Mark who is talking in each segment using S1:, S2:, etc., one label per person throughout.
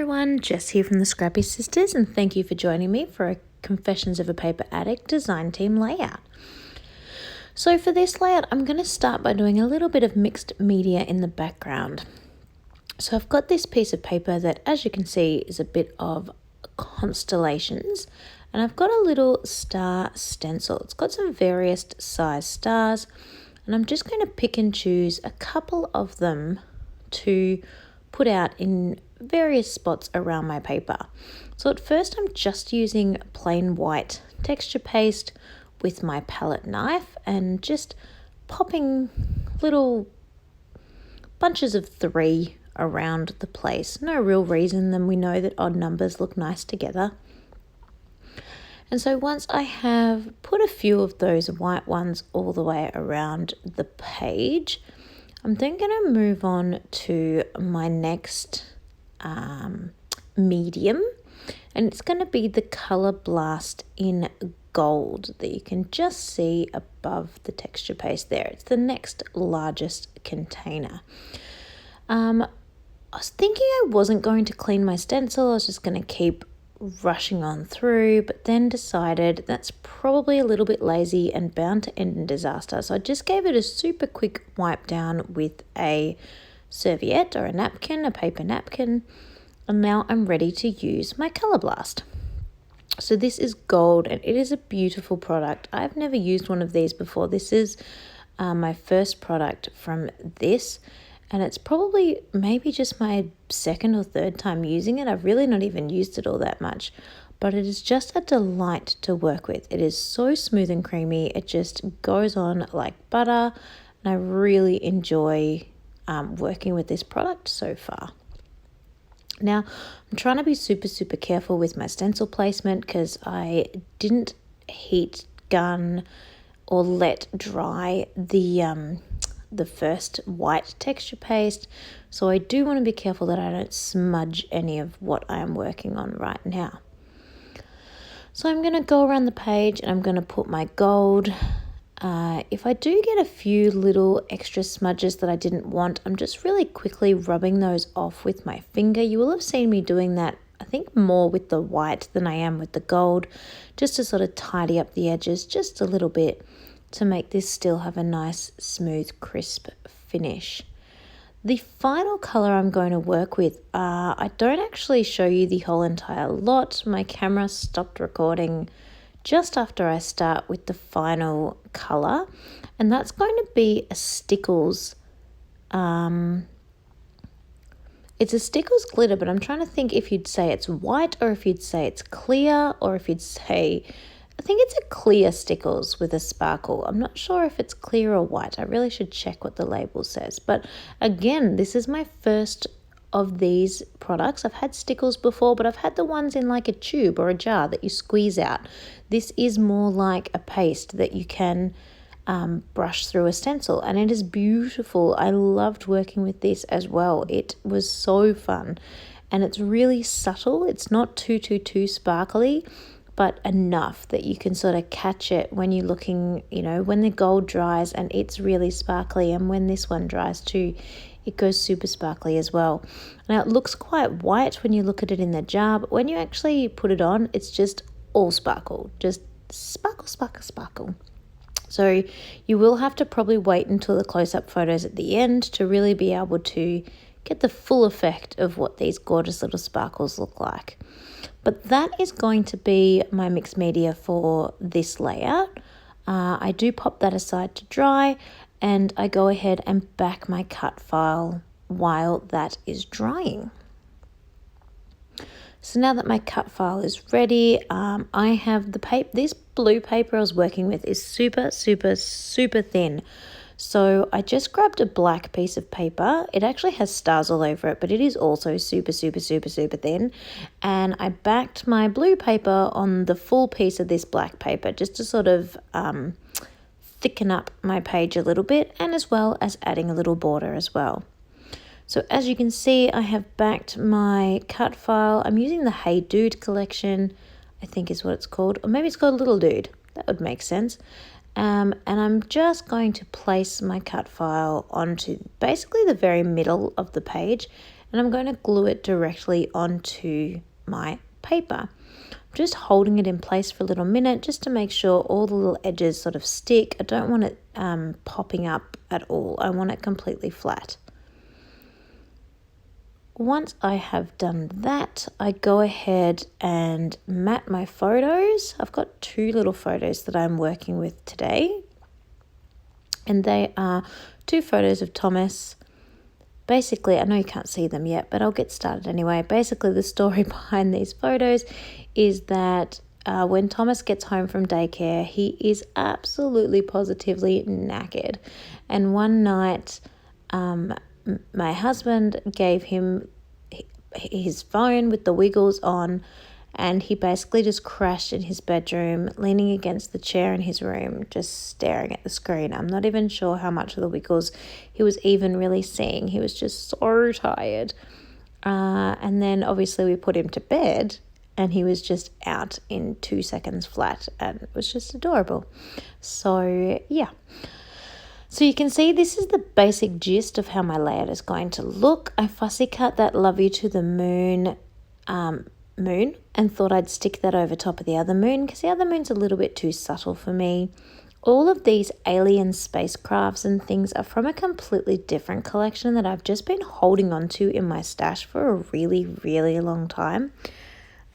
S1: everyone, Jess here from the Scrappy Sisters, and thank you for joining me for a Confessions of a Paper Addict design team layout. So for this layout, I'm going to start by doing a little bit of mixed media in the background. So I've got this piece of paper that, as you can see, is a bit of constellations, and I've got a little star stencil. It's got some various size stars, and I'm just going to pick and choose a couple of them to put out in various spots around my paper. So at first I'm just using plain white texture paste with my palette knife and just popping little bunches of 3 around the place. No real reason, then we know that odd numbers look nice together. And so once I have put a few of those white ones all the way around the page, I'm then going to move on to my next medium, and it's going to be the Color Blast in gold that you can just see above the texture paste there. It's the next largest container. I was thinking I wasn't going to clean my stencil. I was just going to keep rushing on through, but then decided that's probably a little bit lazy and bound to end in disaster. So I just gave it a super quick wipe down with a serviette or a napkin, a paper napkin, and now I'm ready to use my Color Blast. So this is gold and it is a beautiful product. I've never used one of these before. This is my first product from this, and it's probably maybe just my second or third time using it. I've really not even used it all that much, but it is just a delight to work with. It is so smooth and creamy. It just goes on like butter, and I really enjoy working with this product so far. Now, I'm trying to be super careful with my stencil placement because I didn't heat gun or let dry the first white texture paste, so I do want to be careful that I don't smudge any of what I am working on right now. So I'm going to go around the page and I'm going to put my gold. If I do get a few little extra smudges that I didn't want, I'm just really quickly rubbing those off with my finger. You will have seen me doing that, I think, more with the white than I am with the gold, just to sort of tidy up the edges just a little bit to make this still have a nice, smooth, crisp finish. The final color I'm going to work with, I don't actually show you the whole entire lot. My camera stopped recording just after I start with the final color, and that's going to be a Stickles. It's a Stickles glitter, but I'm trying to think if you'd say it's white or if you'd say it's clear, or if you'd say, I think it's a clear Stickles with a sparkle. I'm not sure if it's clear or white. I really should check what the label says. But again, this is my first of these products. I've had Stickles before, but I've had the ones in like a tube or a jar that you squeeze out. This is more like a paste that you can brush through a stencil, and it is beautiful. I loved working with this as well. It was so fun, and it's really subtle. It's not too sparkly, but enough that you can sort of catch it when you're looking, when the gold dries and it's really sparkly, and when this one dries too, it goes super sparkly as well. Now it looks quite white when you look at it in the jar, but when you actually put it on, it's just all sparkle, just sparkle. So you will have to probably wait until the close-up photos at the end to really be able to get the full effect of what these gorgeous little sparkles look like. But that is going to be my mixed media for this layout. I do pop that aside to dry, and I go ahead and back my cut file while that is drying. So now that my cut file is ready, I have the paper. This blue paper I was working with is super thin. So I just grabbed a black piece of paper. It actually has stars all over it, but it is also super thin. And I backed my blue paper on the full piece of this black paper just to sort of thicken up my page a little bit, and as well as adding a little border as well. So as you can see, I have backed my cut file. I'm using the Hey Dude collection, I think is what it's called. Or maybe it's called Little Dude. That would make sense. And I'm just going to place my cut file onto basically the very middle of the page and I'm going to glue it directly onto my paper. I'm just holding it in place for a little minute just to make sure all the little edges sort of stick. I don't want it popping up at all. I want it completely flat. Once I have done that, I go ahead and mat my photos. I've got 2 little photos that I'm working with today, and they are 2 photos of Thomas. Basically, I know you can't see them yet, but I'll get started anyway. Basically, the story behind these photos is that when Thomas gets home from daycare, he is absolutely positively knackered. And one night, my husband gave him his phone with the wiggles on, and he basically just crashed in his bedroom, leaning against the chair in his room, just staring at the screen. I'm not even sure how much of the wiggles he was even really seeing. He was just so tired. And then obviously we put him to bed, and he was just out in 2 seconds flat, and it was just adorable. So yeah. So you can see this is the basic gist of how my layout is going to look. I fussy cut that love you to the moon and thought I'd stick that over top of the other moon because the other moon's a little bit too subtle for me. All of these alien spacecrafts and things are from a completely different collection that I've just been holding on to in my stash for a really, really long time.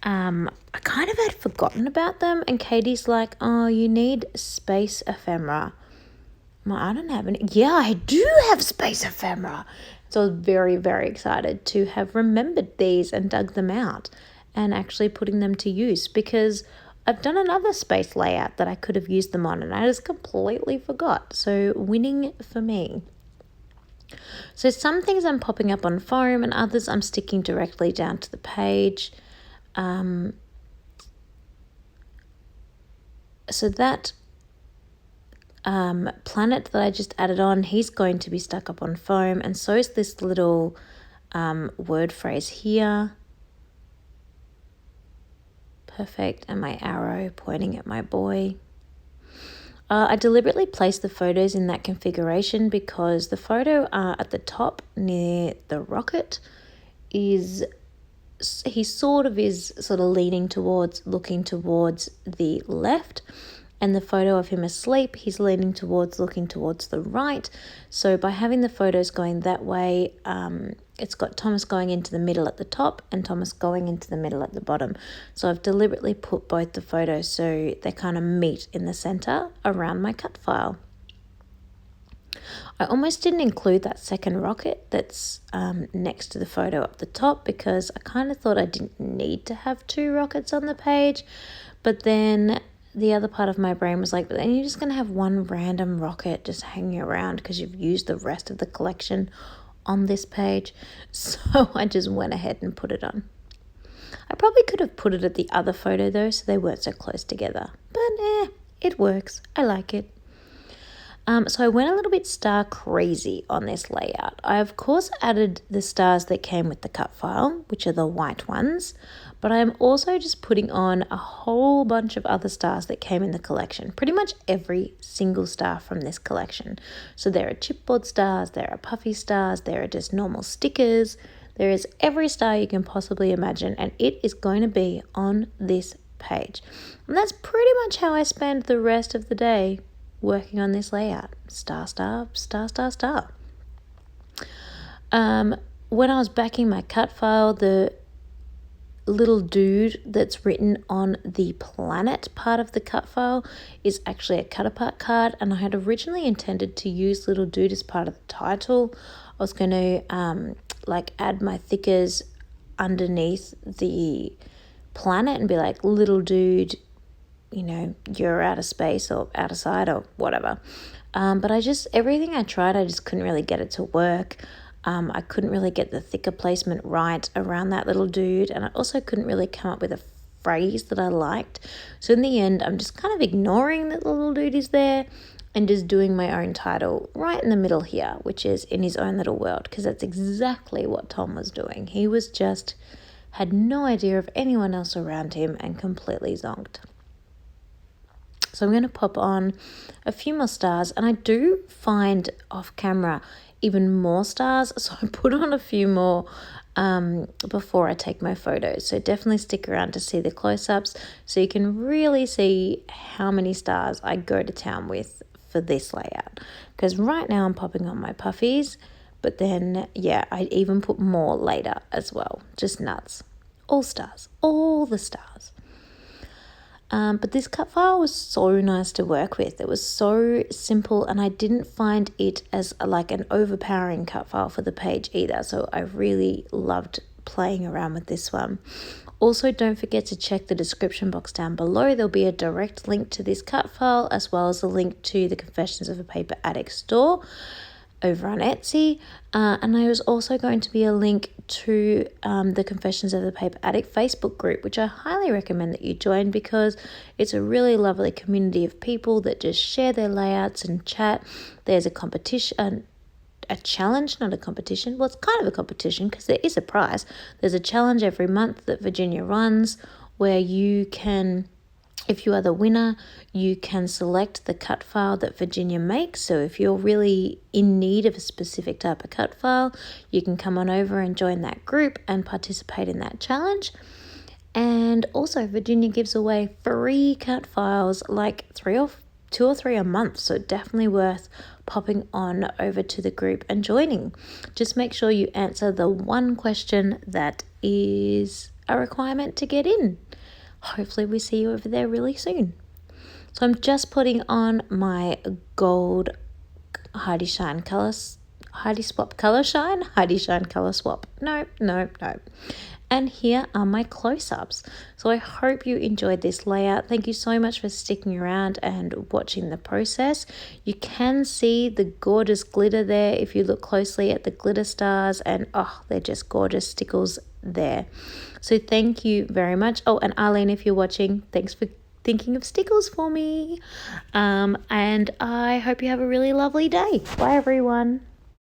S1: I kind of had forgotten about them, and Katie's like, oh, you need space ephemera. I don't have any. Yeah, I do have space ephemera. So I was very, very excited to have remembered these and dug them out and actually putting them to use, because I've done another space layout that I could have used them on and I just completely forgot. So winning for me. So some things I'm popping up on foam and others I'm sticking directly down to the page. So that planet that I just added on, he's going to be stuck up on foam, and so is this little word phrase here. Perfect. And my arrow pointing at my boy. I deliberately placed the photos in that configuration because the photo at the top near the rocket is, he sort of leaning towards, looking towards the left. And the photo of him asleep, he's leaning towards, looking towards the right. So by having the photos going that way, it's got Thomas going into the middle at the top and Thomas going into the middle at the bottom. So I've deliberately put both the photos so they kind of meet in the center around my cut file. I almost didn't include that second rocket that's next to the photo up the top because I kind of thought I didn't need to have 2 rockets on the page. But then the other part of my brain was like, but then you're just going to have one random rocket just hanging around because you've used the rest of the collection on this page. So I just went ahead and put it on. I probably could have put it at the other photo though, so they weren't so close together. But it works. I like it. So I went a little bit star crazy on this layout. I of course added the stars that came with the cut file, which are the white ones, but I am also just putting on a whole bunch of other stars that came in the collection. Pretty much every single star from this collection. So there are chipboard stars, there are puffy stars, there are just normal stickers. There is every star you can possibly imagine, and it is going to be on this page. And that's pretty much how I spend the rest of the day working on this layout. Star, star, star, star, star. When I was backing my cut file, the little dude that's written on the planet part of the cut file is actually a cut apart card, and I had originally intended to use little dude as part of the title. I was going to add my thickers underneath the planet and be like, little dude, you know, you're out of space or out of sight or whatever. But everything I tried, I just couldn't really get it to work. I couldn't really get the thicker placement right around that little dude, and I also couldn't really come up with a phrase that I liked. So in the end, I'm just kind of ignoring that the little dude is there and just doing my own title right in the middle here, which is in his own little world, because that's exactly what Tom was doing. He was just had no idea of anyone else around him and completely zonked. So I'm going to pop on a few more stars, and I do find off camera even more stars, so I put on a few more before I take my photos. So definitely stick around to see the close-ups so you can really see how many stars I go to town with for this layout. Because right now I'm popping on my puffies, but then, yeah, I even put more later as well. Just nuts. All stars. All the stars. But this cut file was so nice to work with. It was so simple, and I didn't find it as like an overpowering cut file for the page either. So I really loved playing around with this one. Also, don't forget to check the description box down below. There'll be a direct link to this cut file, as well as a link to the Confessions of a Paper Addict store over on Etsy, and there was also going to be a link to the Confessions of the Paper Addict Facebook group, which I highly recommend that you join because it's a really lovely community of people that just share their layouts and chat. There's a competition, a challenge, not a competition. Well, it's kind of a competition because there is a prize. There's a challenge every month that Virginia runs where you can, if you are the winner, you can select the cut file that Virginia makes. So if you're really in need of a specific type of cut file, you can come on over and join that group and participate in that challenge. And also Virginia gives away free cut files, like 2 or 3 a month. So definitely worth popping on over to the group and joining. Just make sure you answer the one question that is a requirement to get in. Hopefully we see you over there really soon. So I'm just putting on my gold Heidi Shine Color Swap. Nope. And here are my close-ups. So I hope you enjoyed this layout. Thank you so much for sticking around and watching the process. You can see the gorgeous glitter there if you look closely at the glitter stars, and they're just gorgeous stickles there. So thank you very much. Oh, and Arlene, if you're watching, thanks for thinking of stickles for me. And I hope you have a really lovely day. Bye, everyone.